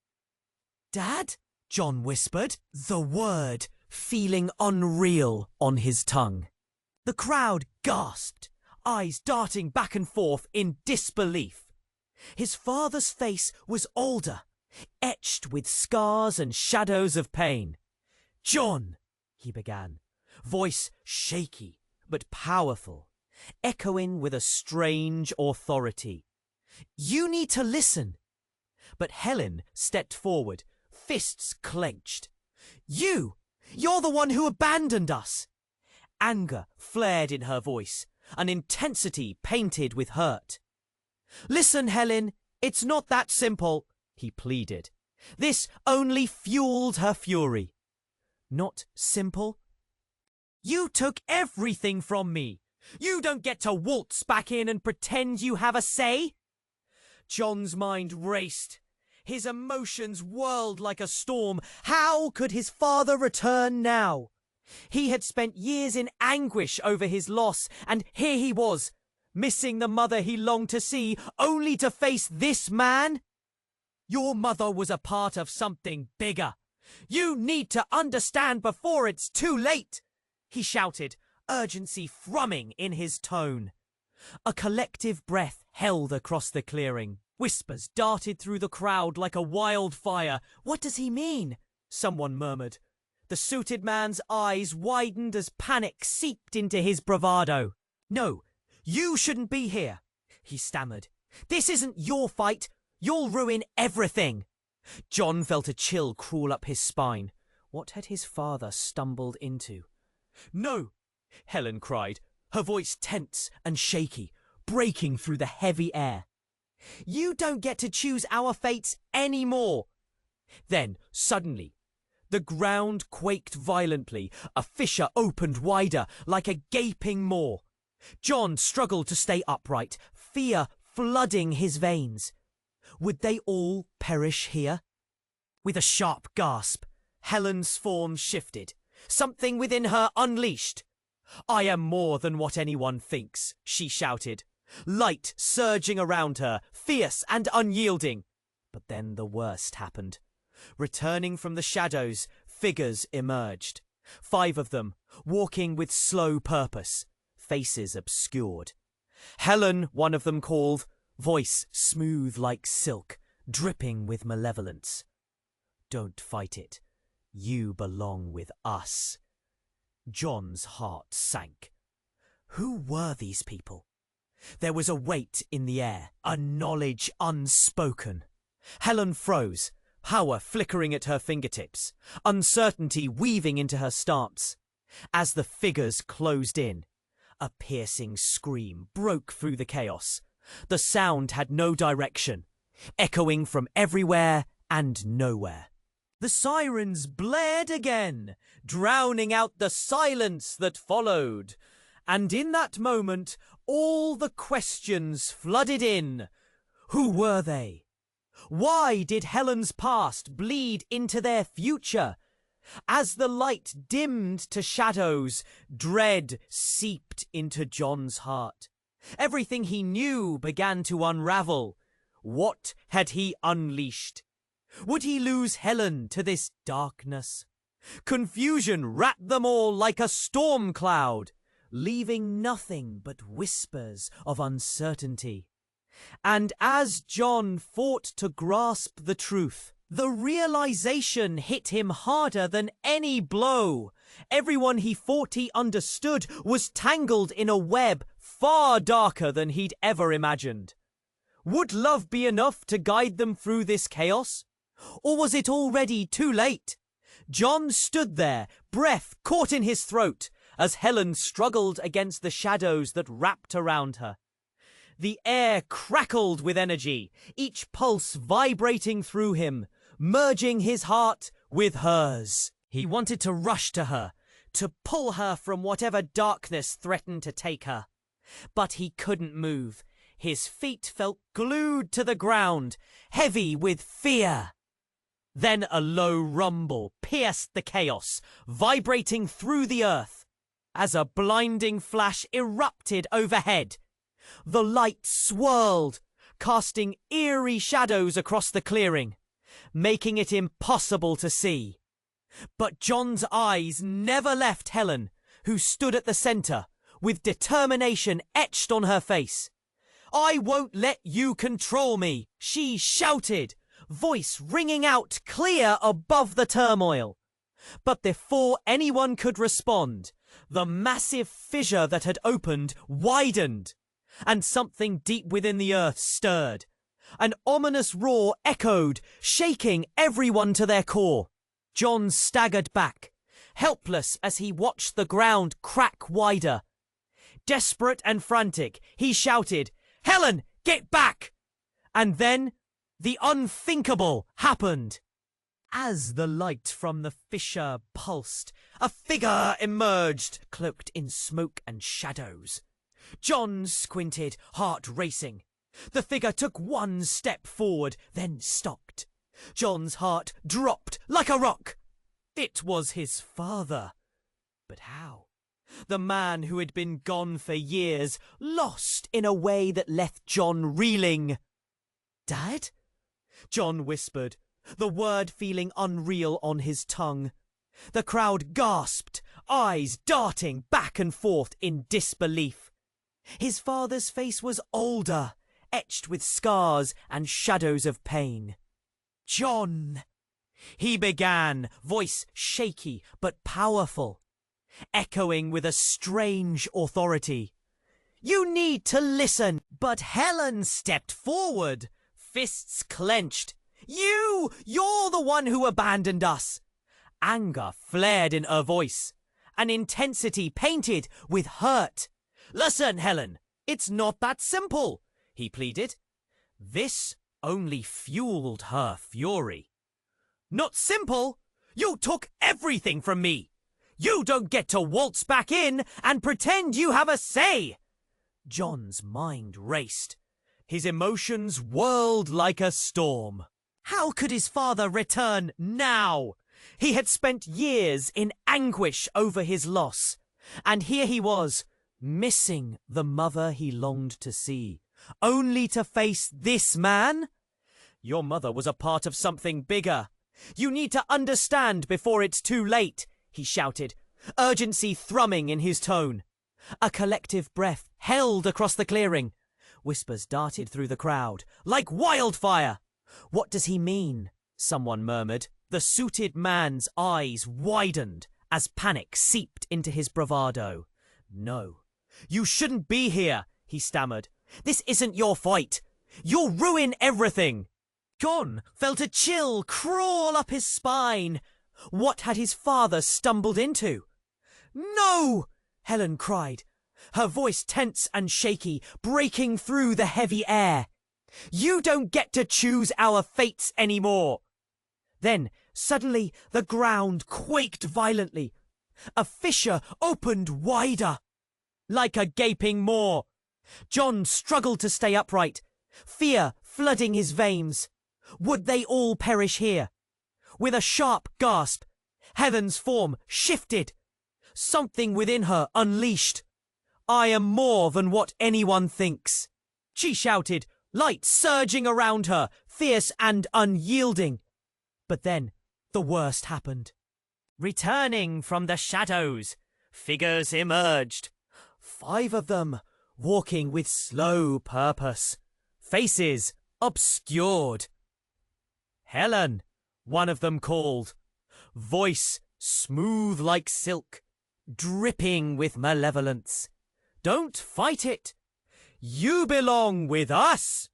"Dad?" John whispered, the word feeling unreal on his tongue. The crowd gasped, eyes darting back and forth in disbelief. His father's face was older, etched with scars and shadows of pain. "John," he began, voice shaky but powerful, echoing with a strange authority. "You need to listen." But Helen stepped forward, fists clenched. You're the one who abandoned us! Anger flared in her voice, an intensity painted with hurt. Listen, Helen, it's not that simple, he pleaded. This only fueled her fury. Not simple? You took everything from me. You don't get to waltz back in and pretend you have a say. John's mind raced. His emotions whirled like a storm. How could his father return now? He had spent years in anguish over his loss, and here he was, missing the mother he longed to see, only to face this man? Your mother was a part of something bigger. You need to understand before it's too late, he shouted, urgency thrumming in his tone. A collective breath held across the clearing. Whispers darted through the crowd like a wildfire. What does he mean? Someone murmured. The suited man's eyes widened as panic seeped into his bravado. No, you shouldn't be here, he stammered. This isn't your fight. You'll ruin everything. John felt a chill crawl up his spine. What had his father stumbled into? No, Helen cried, her voice tense and shaky, breaking through the heavy air. You don't get to choose our fates anymore. Then, suddenly, the ground quaked violently. A fissure opened wider, like a gaping maw. John struggled to stay upright, fear flooding his veins. Would they all perish here? With a sharp gasp, Helen's form shifted. Something within her unleashed. I am more than what anyone thinks, she shouted, light surging around her, fierce and unyielding. But then the worst happened. Returning from the shadows, figures emerged. 5 of them, walking with slow purpose, faces obscured. Helen, one of them called, voice smooth like silk, dripping with malevolence. Don't fight it. You belong with us. John's heart sank. Who were these people? There was a weight in the air, a knowledge unspoken. Helen froze, power flickering at her fingertips, uncertainty weaving into her stance. As the figures closed in, a piercing scream broke through the chaos. The sound had no direction, echoing from everywhere and nowhere. The sirens blared again, drowning out the silence that followed. And in that moment, all the questions flooded in. Who were they? Why did Helen's past bleed into their future? As the light dimmed to shadows, dread seeped into John's heart. Everything he knew began to unravel. What had he unleashed? Would he lose Helen to this darkness? Confusion wrapped them all like a storm cloud, leaving nothing but whispers of uncertainty. And as John fought to grasp the truth, the realization hit him harder than any blow. Everyone he thought he understood was tangled in a web far darker than he'd ever imagined. Would love be enough to guide them through this chaos? Or was it already too late? John stood there, breath caught in his throat, as Helen struggled against the shadows that wrapped around her. The air crackled with energy, each pulse vibrating through him, merging his heart with hers. He wanted to rush to her, to pull her from whatever darkness threatened to take her. But he couldn't move. His feet felt glued to the ground, heavy with fear. Then a low rumble pierced the chaos, vibrating through the earth. As a blinding flash erupted overhead, the light swirled, casting eerie shadows across the clearing, making it impossible to see. But John's eyes never left Helen, who stood at the center, with determination etched on her face. I won't let you control me, she shouted, voice ringing out clear above the turmoil. But before anyone could respond, the massive fissure that had opened widened, and something deep within the earth stirred. An ominous roar echoed, shaking everyone to their core. John staggered back, helpless as he watched the ground crack wider. Desperate and frantic, he shouted, "Helen, get back!" And then the unthinkable happened. As the light from the fissure pulsed, a figure emerged, cloaked in smoke and shadows. John squinted, heart racing. The figure took one step forward, then stopped. John's heart dropped like a rock. It was his father. But how? The man who had been gone for years, lost in a way that left John reeling. "Dad?" John whispered, the word feeling unreal on his tongue. The crowd gasped, eyes darting back and forth in disbelief. His father's face was older, etched with scars and shadows of pain. "John," he began, voice shaky but powerful, echoing with a strange authority. "You need to listen." But Helen stepped forward, fists clenched. You're the one who abandoned us." Anger flared in her voice, an intensity painted with hurt. "Listen, Helen, it's not that simple," he pleaded. This only fueled her fury. "Not simple? You took everything from me. You don't get to waltz back in and pretend you have a say." John's mind raced. His emotions whirled like a storm. How could his father return now? He had spent years in anguish over his loss, and here he was, missing the mother he longed to see, only to face this man? "Your mother was a part of something bigger. You need to understand before it's too late," he shouted, urgency thrumming in his tone. A collective breath held across the clearing. Whispers darted through the crowd, like wildfire. "What does he mean?" someone murmured. The suited man's eyes widened as panic seeped into his bravado. "No, you shouldn't be here," he stammered. "This isn't your fight. You'll ruin everything." John felt a chill crawl up his spine. What had his father stumbled into? "No!" Helen cried, her voice tense and shaky, breaking through the heavy air. "You don't get to choose our fates anymore." Then, suddenly, the ground quaked violently. A fissure opened wider, like a gaping maw. John struggled to stay upright, fear flooding his veins. Would they all perish here? With a sharp gasp, Helen's form shifted. Something within her unleashed. "I am more than what anyone thinks," she shouted, light surging around her, fierce and unyielding. But then the worst happened. Returning from the shadows, figures emerged. 5 of them, walking with slow purpose, faces obscured. "Helen," one of them called, voice smooth like silk, dripping with malevolence. "Don't fight it. You belong with us."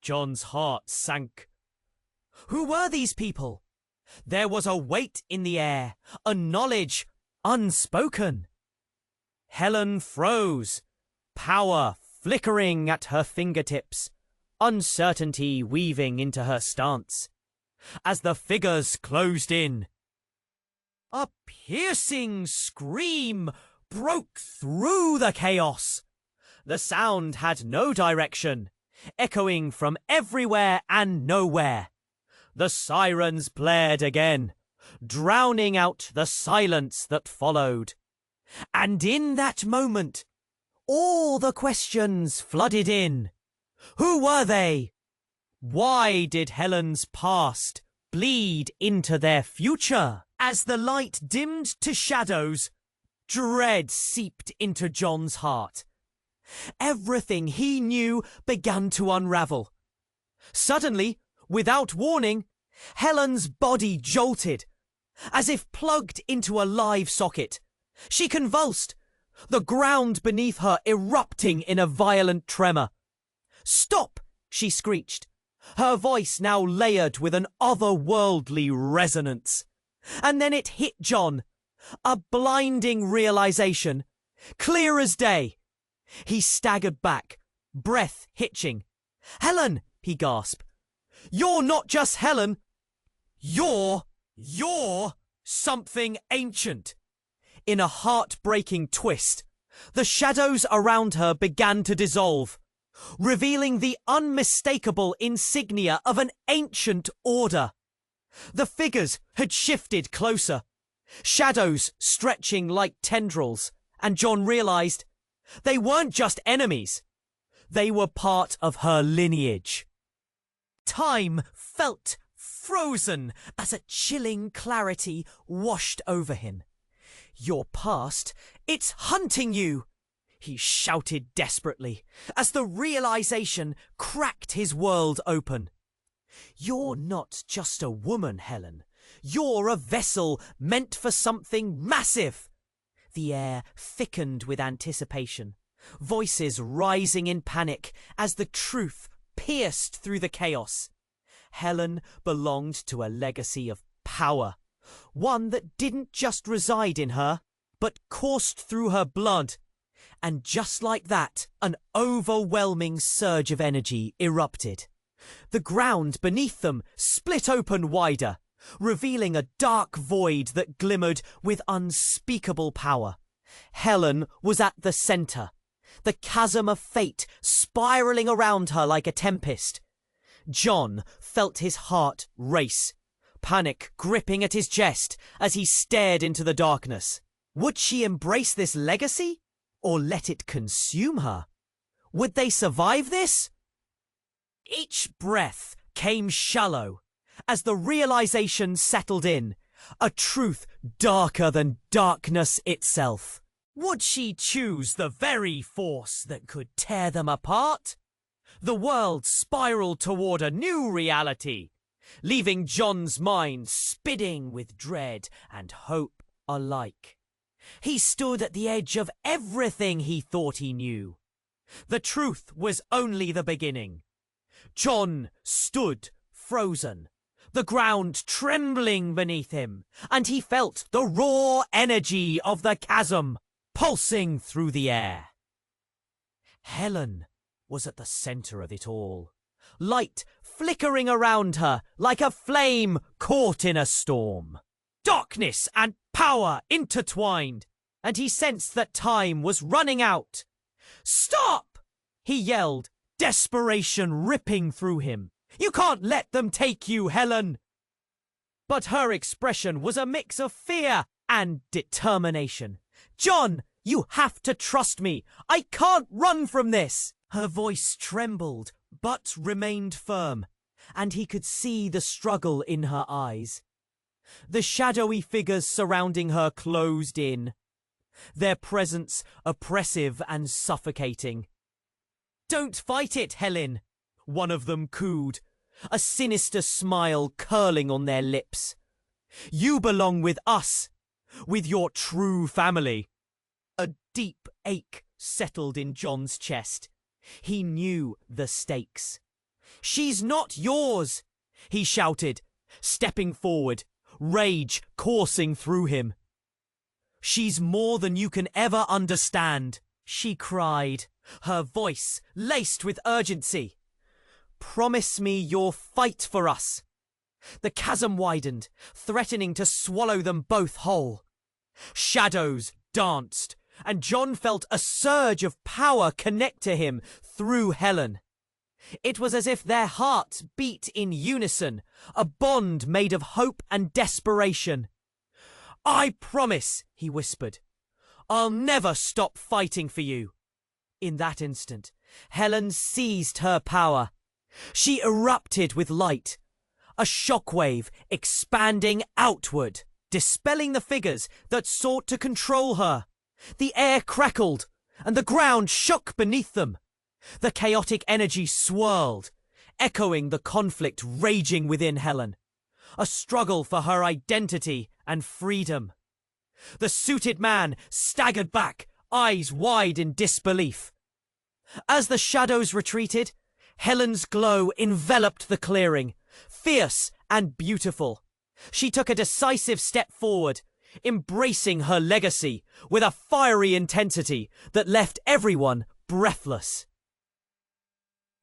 John's heart sank. Who were these people? There was a weight in the air, a knowledge unspoken. Helen froze, power flickering at her fingertips, uncertainty weaving into her stance. As the figures closed in, a piercing scream broke through the chaos. The sound had no direction, echoing from everywhere and nowhere. The sirens blared again, drowning out the silence that followed. And in that moment, all the questions flooded in. Who were they? Why did Helen's past bleed into their future? As the light dimmed to shadows, dread seeped into John's heart. Everything he knew began to unravel. Suddenly, without warning, Helen's body jolted, as if plugged into a live socket. She convulsed, the ground beneath her erupting in a violent tremor. "Stop!" she screeched, her voice now layered with an otherworldly resonance. And then it hit John, a blinding realization, clear as day. He staggered back, breath hitching. "Helen!" he gasped. "You're not just Helen. You're something ancient." In a heartbreaking twist, the shadows around her began to dissolve, revealing the unmistakable insignia of an ancient order. The figures had shifted closer, shadows stretching like tendrils, and John realized they weren't just enemies. They were part of her lineage. Time felt frozen as a chilling clarity washed over him. "Your past, it's hunting you!" he shouted desperately as the realization cracked his world open. "You're not just a woman, Helen. You're a vessel meant for something massive." The air thickened with anticipation, voices rising in panic as the truth pierced through the chaos. Helen belonged to a legacy of power, one that didn't just reside in her, but coursed through her blood. And just like that, an overwhelming surge of energy erupted. The ground beneath them split open wider, revealing a dark void that glimmered with unspeakable power. Helen was at the center, the chasm of fate spiraling around her like a tempest. John felt his heart race, panic gripping at his chest as he stared into the darkness. Would she embrace this legacy, or let it consume her? Would they survive this? Each breath came shallow as the realization settled in, a truth darker than darkness itself. Would she choose the very force that could tear them apart? The world spiraled toward a new reality, leaving John's mind spinning with dread and hope alike. He stood at the edge of everything he thought he knew. The truth was only the beginning. John stood frozen, the ground trembling beneath him, and he felt the raw energy of the chasm pulsing through the air. Helen was at the center of it all, light flickering around her like a flame caught in a storm. Darkness and power intertwined, and he sensed that time was running out. "Stop!" he yelled, desperation ripping through him. "You can't let them take you, Helen!" But her expression was a mix of fear and determination. "John, you have to trust me. I can't run from this." Her voice trembled, but remained firm, and he could see the struggle in her eyes. The shadowy figures surrounding her closed in, their presence oppressive and suffocating. "Don't fight it, Helen," one of them cooed, a sinister smile curling on their lips. "You belong with us, with your true family." A deep ache settled in John's chest. He knew the stakes. "She's not yours," he shouted, stepping forward, rage coursing through him. "She's more than you can ever understand," she cried, her voice laced with urgency. "Promise me you'll fight for us." The chasm widened, threatening to swallow them both whole. Shadows danced, and John felt a surge of power connect to him through Helen. It was as if their hearts beat in unison, a bond made of hope and desperation. "I promise," he whispered, "I'll never stop fighting for you." In that instant, Helen seized her power. She erupted with light, a shockwave expanding outward, dispelling the figures that sought to control her. The air crackled, and the ground shook beneath them. The chaotic energy swirled, echoing the conflict raging within Helen, a struggle for her identity and freedom. The suited man staggered back, eyes wide in disbelief. As the shadows retreated, Helen's glow enveloped the clearing, fierce and beautiful. She took a decisive step forward, embracing her legacy with a fiery intensity that left everyone breathless.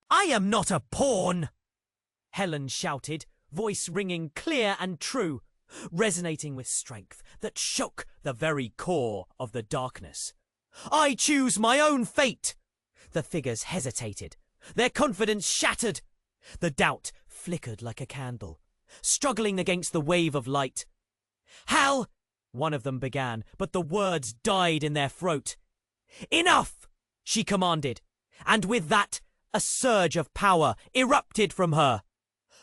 "I am not a pawn!" Helen shouted, voice ringing clear and true, resonating with strength that shook the very core of the darkness. "I choose my own fate!" The figures hesitated, their confidence shattered. The doubt flickered like a candle, struggling against the wave of light. "Hal!" one of them began, but the words died in their throat. "Enough!" she commanded, and with that, a surge of power erupted from her.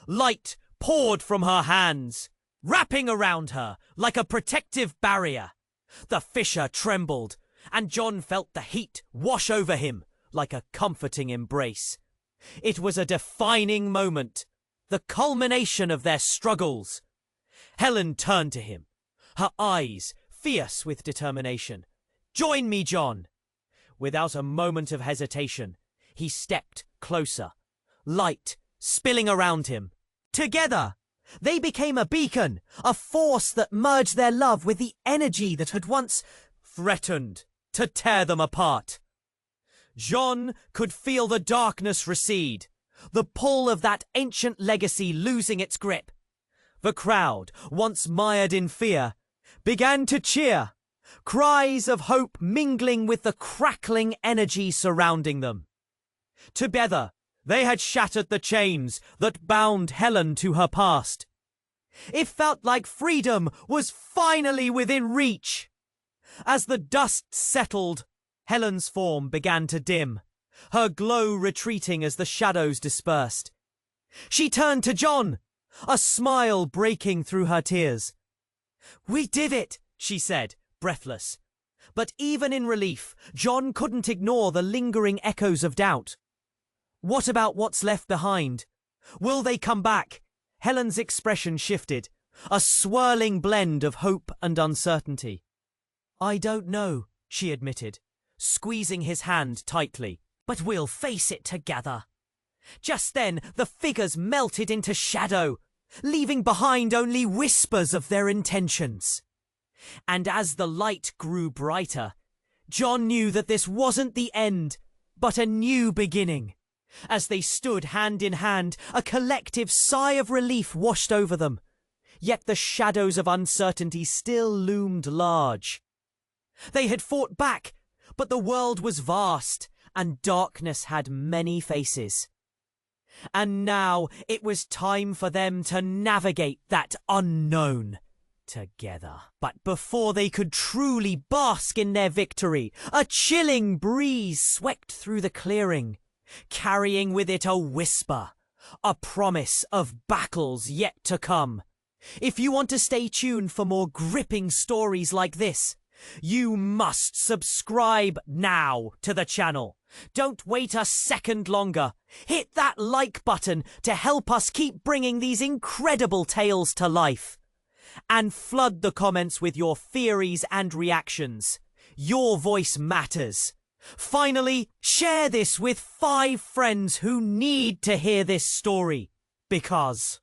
Light poured from her hands, wrapping around her like a protective barrier. The fissure trembled, and John felt the heat wash over him like a comforting embrace. It was a defining moment, the culmination of their struggles. Helen turned to him, her eyes fierce with determination. "Join me, John!" Without a moment of hesitation, he stepped closer, light spilling around him. Together, they became a beacon, a force that merged their love with the energy that had once threatened to tear them apart. John could feel the darkness recede, the pull of that ancient legacy losing its grip. The crowd, once mired in fear, began to cheer, cries of hope mingling with the crackling energy surrounding them. Together, they had shattered the chains that bound Helen to her past. It felt like freedom was finally within reach. As the dust settled, Helen's form began to dim, her glow retreating as the shadows dispersed. She turned to John, a smile breaking through her tears. "We did it," she said, breathless. But even in relief, John couldn't ignore the lingering echoes of doubt. What about what's left behind? Will they come back? Helen's expression shifted, a swirling blend of hope and uncertainty. "I don't know," she admitted, squeezing his hand tightly. "But we'll face it together." Just then, the figures melted into shadow, leaving behind only whispers of their intentions. And as the light grew brighter, John knew that this wasn't the end, but a new beginning. As they stood hand in hand, a collective sigh of relief washed over them. Yet the shadows of uncertainty still loomed large. They had fought back, but the world was vast, and darkness had many faces. And now it was time for them to navigate that unknown together. But before they could truly bask in their victory, a chilling breeze swept through the clearing, carrying with it a whisper, a promise of battles yet to come. If you want to stay tuned for more gripping stories like this, you must subscribe now to the channel. Don't wait a second longer. Hit that like button to help us keep bringing these incredible tales to life. And flood the comments with your theories and reactions. Your voice matters. Finally, share this with 5 friends who need to hear this story. Because